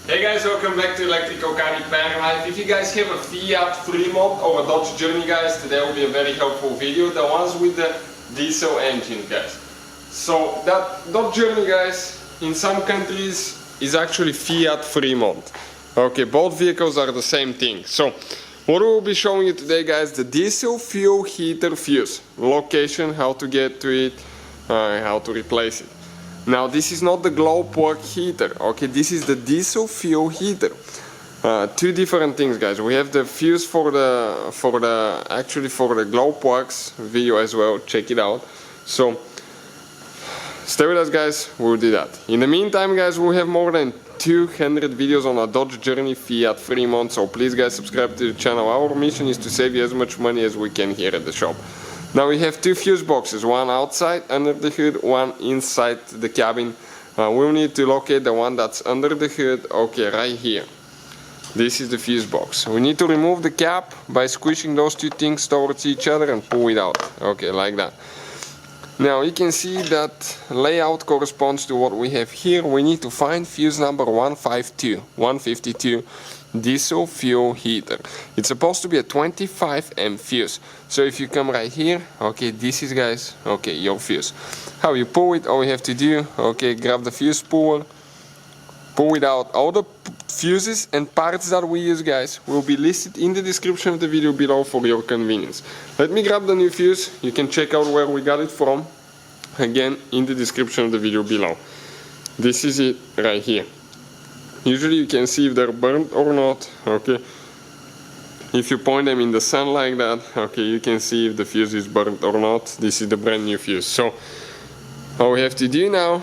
Hey guys, welcome back to Electrical Car Repair Life. If you guys have a Fiat Freemont or a Dodge Journey, guys, today will be a very helpful video. The ones with the diesel engine, guys. So that Dodge Journey, guys, in some countries is actually Fiat Freemont. Okay, both vehicles are the same thing. So what we will be showing you today, guys, the diesel fuel heater fuse. Location, how to get to it, how to replace it. Now this is not the glow plug heater, okay, this is the diesel fuel heater. Two different things, guys. We have the fuse for the glow plugs video as well, check it out. So stay with us, guys, we'll do that. In the meantime, guys, we'll have more than 200 videos on a Dodge Journey, Fiat Freemont, so please, guys, subscribe to the channel. Our mission is to save you as much money as we can here at the shop. Now we have two fuse boxes, one outside under the hood, one inside the cabin. We'll need to locate the one that's under the hood, okay, right here. This is the fuse box. We need to remove the cap by squishing those two things towards each other and pull it out, okay, like that. Now you can see that layout corresponds to what we have here. We need to find fuse number 152 diesel fuel heater. It's supposed to be a 25 amp fuse. So if you come right here, okay, this is, guys, okay, your fuse. How you pull it, all we have to do, okay, grab the fuse puller, pull it out. All the fuses and parts that we use, guys, will be listed in the description of the video below for your convenience. Let me grab the new fuse. You can check out where we got it from, again, in the description of the video below. This is it right here. Usually you can see if they're burnt or not, okay. If you point them in the sun like that, okay, you can see if the fuse is burnt or not. This is the brand new fuse. So all we have to do now,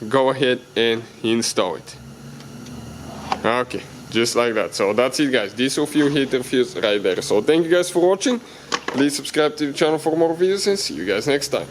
go ahead and install it. Okay, just like that. So that's it, guys, diesel fuel heater fuse right there. So thank you guys for watching. Please subscribe to the channel for more videos and see you guys next time.